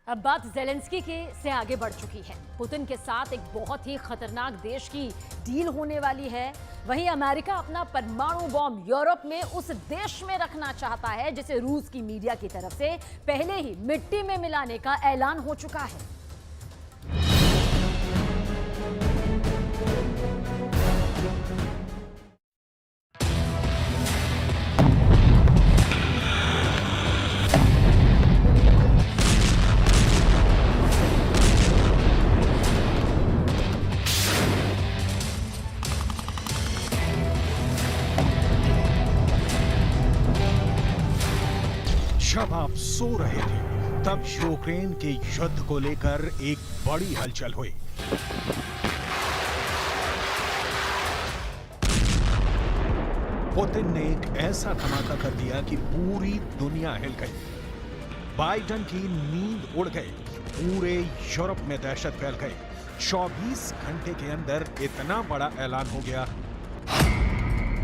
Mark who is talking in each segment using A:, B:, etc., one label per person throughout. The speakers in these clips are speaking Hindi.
A: अब बात ज़ेलेंस्की के से आगे बढ़ चुकी है। पुतिन के साथ एक बहुत ही खतरनाक देश की डील होने वाली है। वहीं अमेरिका अपना परमाणु बॉम्ब यूरोप में उस देश में रखना चाहता है जिसे रूस की मीडिया की तरफ से पहले ही मिट्टी में मिलाने का ऐलान हो चुका है।
B: जब आप सो रहे थे तब यूक्रेन के युद्ध को लेकर एक बड़ी हलचल हुई। पुतिन ने एक ऐसा धमाका कर दिया कि पूरी दुनिया हिल गई। बाइडेन की नींद उड़ गई, पूरे यूरोप में दहशत फैल गई। 24 घंटे के अंदर इतना बड़ा ऐलान हो गया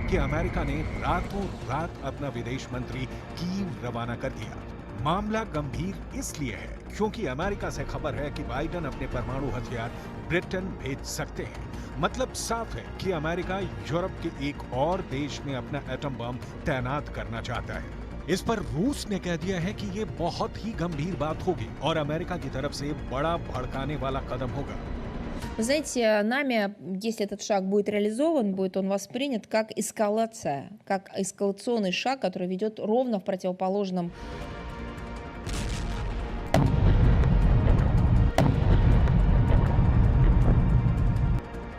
B: कि अमेरिका ने रातों रात अपना विदेश मंत्री कीव रवाना कर दिया। मामला गंभीर इसलिए है क्योंकि अमेरिका से खबर है कि बाइडेन अपने परमाणु हथियार ब्रिटेन भेज सकते हैं। मतलब साफ है कि अमेरिका यूरोप के एक और देश में अपना एटम बम तैनात करना चाहता है। इस पर रूस ने कह दिया है कि ये बहुत ही गंभीर बात होगी और अमेरिका की तरफ से बड़ा भड़काने वाला कदम होगा।
C: Вы знаете, нами, если этот шаг будет реализован, будет он воспринят как эскалация, как эскалационный шаг, который ведет ровно в противоположном.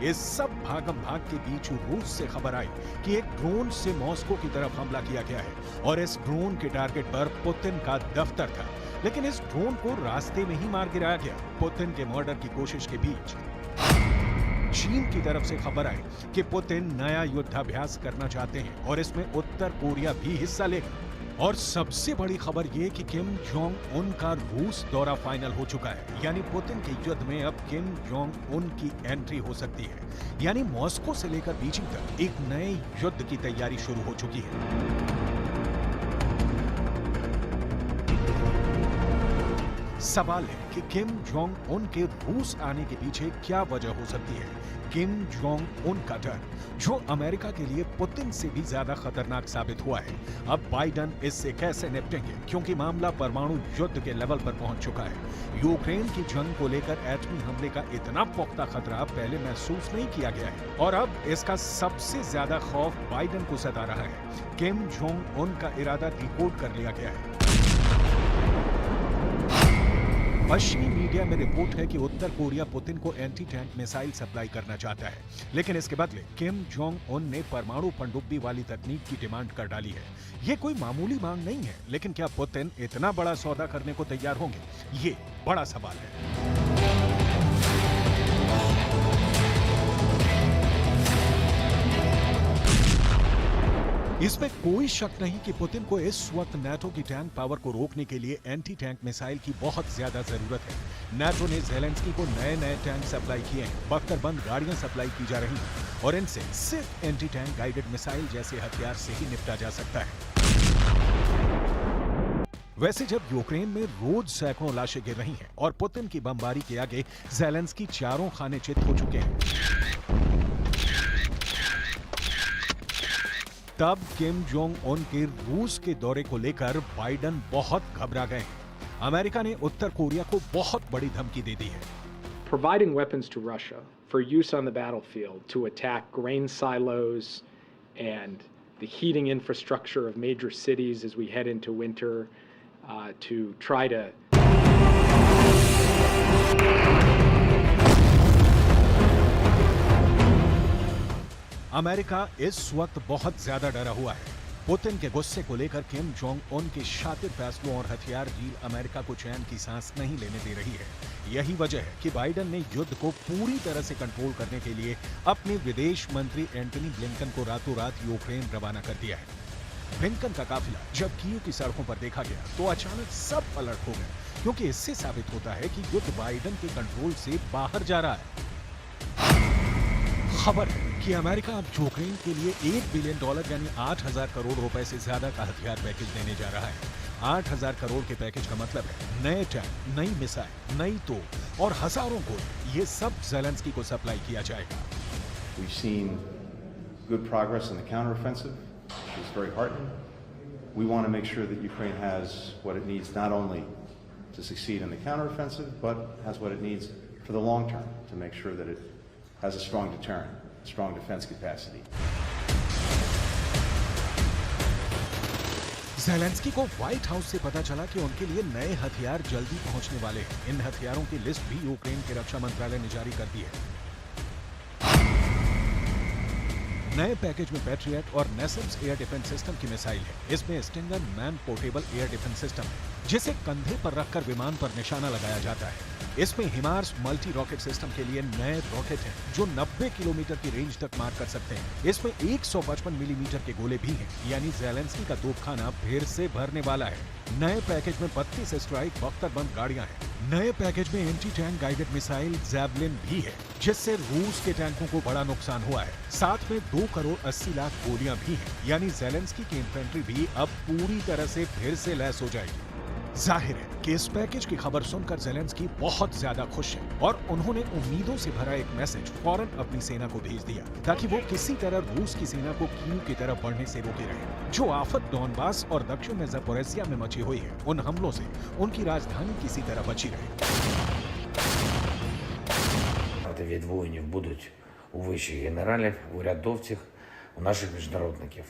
B: इस सब भागम भाग के बीच रूस से खबर आई कि एक ड्रोन से मॉस्को की तरफ हमला किया गया है और इस ड्रोन के टारगेट पर पुतिन का दफ्तर था। लेकिन इस ड्रोन को रास्ते में ही मार गिराया गया। पुतिन के मर्डर की कोशिश के बीच चीन की तरफ से खबर आई कि पुतिन नया युद्धाभ्यास करना चाहते हैं और इसमें उत्तर कोरिया भी हिस्सा लेगा। और सबसे बड़ी खबर यह कि किम जोंग उन का रूस दौरा फाइनल हो चुका है। यानी पुतिन के युद्ध में अब किम जोंग उन की एंट्री हो सकती है। यानी मॉस्को से लेकर बीजिंग तक एक नए युद्ध की तैयारी शुरू हो चुकी है। सवाल है कि किम जोंग उन के रूस आने के पीछे क्या वजह हो सकती है। किम जोंग उन का डर जो अमेरिका के लिए पुतिन से भी ज्यादा खतरनाक साबित हुआ है। अब बाइडेन इससे कैसे निपटेंगे, क्योंकि मामला परमाणु युद्ध के लेवल पर पहुंच चुका है। यूक्रेन की जंग को लेकर एटमी हमले का इतना पुख्ता खतरा पहले महसूस नहीं किया गया है और अब इसका सबसे ज्यादा खौफ बाइडेन को सता रहा है। किम जोंग उन का इरादा डिकोड कर लिया गया है। पश्चिमी मीडिया में रिपोर्ट है कि उत्तर कोरिया पुतिन को एंटी टैंक मिसाइल सप्लाई करना चाहता है, लेकिन इसके बदले किम जोंग उन ने परमाणु पनडुब्बी वाली तकनीक की डिमांड कर डाली है। ये कोई मामूली मांग नहीं है, लेकिन क्या पुतिन इतना बड़ा सौदा करने को तैयार होंगे? ये बड़ा सवाल है। इसमें कोई शक नहीं कि पुतिन को इस वक्त नाटो की टैंक पावर को रोकने के लिए एंटी टैंक मिसाइल की बहुत ज्यादा जरूरत है। नाटो ने ज़ेलेंस्की को नए नए टैंक सप्लाई किए हैं। बख्तरबंद गाड़ियां सप्लाई की जा रही हैं और इनसे सिर्फ एंटी टैंक गाइडेड मिसाइल जैसे हथियार से ही निपटा जा सकता है। वैसे जब यूक्रेन में रोज सैकड़ों लाशें गिर रही हैं और पुतिन की बमबारी के आगे ज़ेलेंस्की चारों खाने चित हो चुके हैं, तब किम जोंग उन के रूस के दौरे को लेकर बाइडेन बहुत घबरा गए हैं। अमेरिका ने उत्तर कोरिया को बहुत बड़ी धमकी दे दी है।
D: Providing weapons to Russia for use on the battlefield to attack grain silos and the heating infrastructure of major cities as we head into winter, to try to
B: America इस वक्त बहुत ज्यादा डरा हुआ है। पुतिन के गुस्से को लेकर किम जोंग उन के शातिर फैसलों और हथियार डील अमेरिका को चैन की सांस नहीं लेने दे रही है। यही वजह है कि बाइडेन ने युद्ध को पूरी तरह से कंट्रोल करने के लिए अपने विदेश मंत्री एंटनी ब्लिंकन को रातों रात यूक्रेन रवाना कर दिया है। ब्लिंकन का काफिला जब कीव की सड़कों पर देखा गया तो अचानक सब अलर्ट हो गए, क्योंकि इससे साबित होता है कि युद्ध बाइडेन के कंट्रोल से बाहर जा रहा है। खबर है कि अमेरिका अब यूक्रेन के लिए $1 बिलियन यानी 8,000 करोड़ रुपए से ज्यादा का हथियार पैकेज देने जा रहा है। 8,000 करोड़ के पैकेज का मतलब है नए टैंक, नई मिसाइल, नई तोप और हजारों गोली। ये सब ज़ेलेंस्की को सप्लाई किया जाएगा।
E: We've seen good progress in the counteroffensive, which is very heartening. We want to make sure that Ukraine has what it needs not only to succeed in the counteroffensive, but has what it needs for the long term to make sure that it has a strong deterrent, strong defense capacity.
B: Zelensky को व्हाइट हाउस से पता चला कि उनके लिए नए हथियार जल्दी पहुंचने वाले हैं। इन हथियारों की लिस्ट भी यूक्रेन के रक्षा मंत्रालय ने जारी कर दी है। नए पैकेज में पैट्रियट और नेसम्स एयर डिफेंस सिस्टम की मिसाइल है। इसमें stinger man portable air defence system है, जिसे कंधे पर रखकर विमान पर निशाना लगाया जाता है। इसमें हिमार्स मल्टी रॉकेट सिस्टम के लिए नए रॉकेट हैं, जो 90 किलोमीटर की रेंज तक मार कर सकते हैं। इसमें 155 मिलीमीटर के गोले भी हैं, यानी ज़ेलेंस्की का तोपखाना फिर से भरने वाला है। नए पैकेज में 32 स्ट्राइक बख्तरबंद गाड़ियां हैं। नए पैकेज में anti tank guided missile javelin भी है, जिससे रूस के टैंकों को बड़ा नुकसान हुआ है। साथ में 2 करोड़ 80 लाख गोलियां भी हैं, यानी ज़ेलेंस्की की इन्फेंट्री भी अब पूरी तरह से फिर से लैस हो जाएगी। जाहिर है कि इस पैकेज की खबर सुनकर ज़ेलेंस्की बहुत ज्यादा खुश है और उन्होंने उम्मीदों से भरा एक मैसेज फौरन अपनी सेना को भेज दिया, ताकि वो किसी तरह रूस की सेना को कीव की तरफ बढ़ने से रोके रहे। जो आफत डॉनबास और दक्षिण में ज़पोरिज़िया में मची हुई है, उन हमलों से उनकी राजधानी किसी तरह बची रहे।
F: Від воїнів будуть у вищих генералів, у рядовців, у наших міжнародників.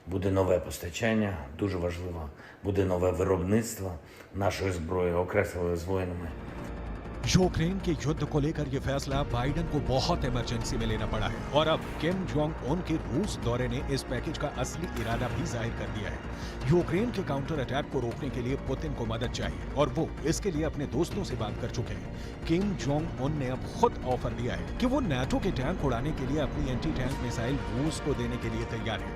F: Буде нове постачання, дуже важливо, буде нове виробництво нашої зброї, окреслили з воїнами.
B: यूक्रेन के युद्ध को लेकर यह फैसला बाइडेन को बहुत इमरजेंसी में लेना पड़ा है और अब किम जोंग उन के रूस दौरे ने इस पैकेज का असली इरादा भी जाहिर कर दिया है। यूक्रेन के काउंटर अटैक को रोकने के लिए पुतिन को मदद चाहिए और वो इसके लिए अपने दोस्तों से बात कर चुके हैं। किम जोंग उन ने अब खुद ऑफर दिया है कि वो नाटो के टैंक उड़ाने के लिए अपनी एंटी टैंक मिसाइल रूस को देने के लिए तैयार है।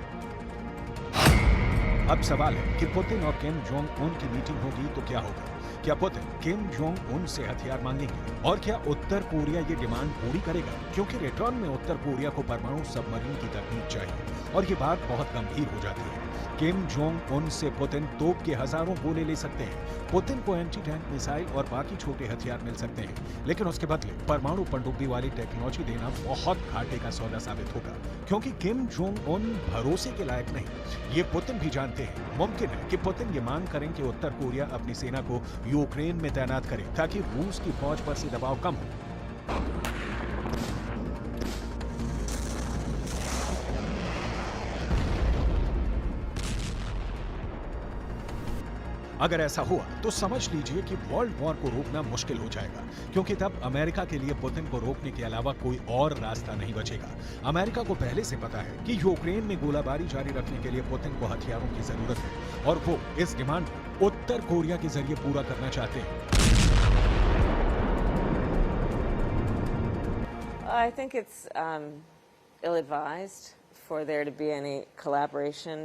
B: अब सवाल है कि पुतिन और किम जोंग उन की मीटिंग होगी तो क्या होगा? क्या पुतिन किम जोंग उन से हथियार मांगेंगे और क्या उत्तर कोरिया ये डिमांड पूरी करेगा? क्योंकि रिटर्न में उत्तर कोरिया को परमाणु सबमरीन की तकनीक चाहिए और ये बात बहुत गंभीर हो जाती है। किम जोंग उन से पुतिन तोप के हजारों गोले ले सकते हैं, पुतिन को एंटी टैंक मिसाइल और बाकी छोटे हथियार मिल सकते हैं, लेकिन उसके बदले परमाणु पनडुब्बी वाली टेक्नोलॉजी देना बहुत घाटे का सौदा साबित होगा, क्योंकि किम जोंग उन भरोसे के लायक नहीं। ये पुतिन भी जानते हैं। मुमकिन है कि पुतिन ये मांग करें कि उत्तर कोरिया अपनी सेना को यूक्रेन में तैनात करे, ताकि रूस की फौज पर से दबाव कम हो। अगर ऐसा हुआ तो समझ लीजिए कि वर्ल्ड वॉर को रोकना मुश्किल हो जाएगा, क्योंकि तब अमेरिका के लिए पुतिन को रोकने के अलावा कोई और रास्ता नहीं बचेगा। अमेरिका को पहले से पता है कि यूक्रेन में गोलाबारी जारी रखने के लिए पुतिन को हथियारों की जरूरत है और वो इस डिमांड को उत्तर कोरिया के जरिए पूरा करना चाहते हैं।
G: I think it's ill-advised for there to be any collaboration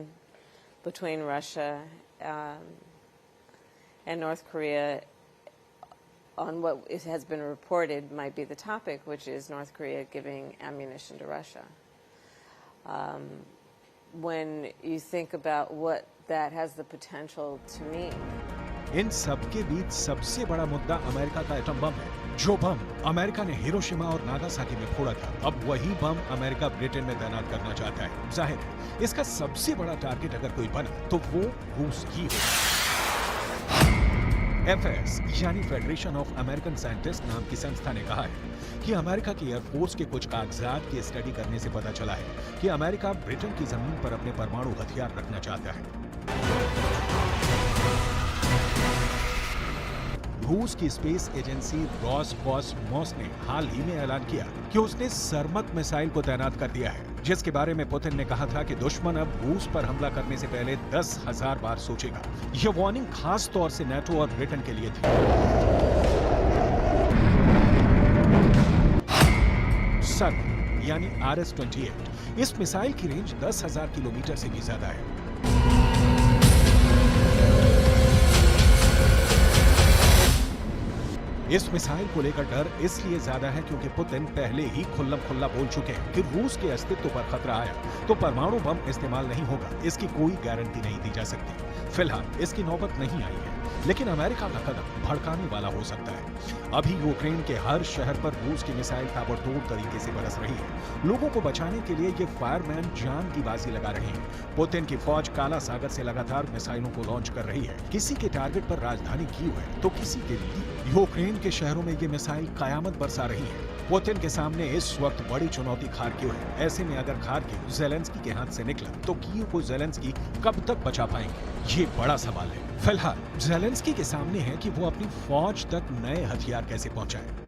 G: between Russia and North Korea on what has been reported might be the topic, which is North Korea giving ammunition to Russia. When you think about what that has the potential to mean.
B: इन सब के बीच सबसे बड़ा मुद्दा अमेरिका का एटम बम है। जो बम अमेरिका ने हिरोशिमा और नागासाकी में फोड़ा था, अब वही बम अमेरिका ब्रिटेन में तैनात करना चाहता है। जाहिर है इसका सबसे बड़ा टारगेट अगर कोई बना तो वो रूस ही होगा। FAS यानी फेडरेशन ऑफ अमेरिकन साइंटिस्ट नाम की संस्था ने कहा है कि अमेरिका की एयरफोर्स के कुछ कागजात की स्टडी करने से पता चला है कि अमेरिका ब्रिटेन की जमीन पर अपने परमाणु हथियार रखना चाहता है। रूस की स्पेस एजेंसी रोसकोसमोस ने हाल ही में ऐलान किया कि उसने सरमत मिसाइल को तैनात कर दिया है, जिसके बारे में पुतिन ने कहा था कि दुश्मन अब रूस पर हमला करने से पहले 10,000 बार सोचेगा। यह वार्निंग खास तौर से नाटो और ब्रिटेन के लिए थी। सर्मत यानी RS-28 इस मिसाइल की रेंज 10,000 किलोमीटर से भी ज्यादा है। इस मिसाइल को लेकर डर इसलिए ज्यादा है क्योंकि पुतिन पहले ही खुल्लम खुल्ला बोल चुके हैं कि रूस के अस्तित्व पर खतरा आया तो परमाणु बम इस्तेमाल नहीं होगा, इसकी कोई गारंटी नहीं दी जा सकती। फिलहाल इसकी नौबत नहीं आई है, लेकिन अमेरिका का कदम भड़काने वाला हो सकता है। अभी यूक्रेन के हर शहर पर रूस की मिसाइल ताबड़तोड़ तरीके से बरस रही है। लोगों को बचाने के लिए ये फायरमैन जान की बाजी लगा रहे हैं। पुतिन की फौज काला सागर से लगातार मिसाइलों को लॉन्च कर रही है। किसी के टारगेट पर राजधानी कीव है तो किसी के लिए यूक्रेन के शहरों में ये मिसाइल कयामत बरसा रही है। पुतिन के सामने इस वक्त बड़ी चुनौती खार्किव है। ऐसे में अगर खार्किव जेलेंस्की के हाथ से निकला तो कीव को जेलेंस्की कब तक बचा पाएंगे, ये बड़ा सवाल है। फिलहाल जेलेंस्की के सामने है कि वो अपनी फौज तक नए हथियार कैसे पहुंचाए।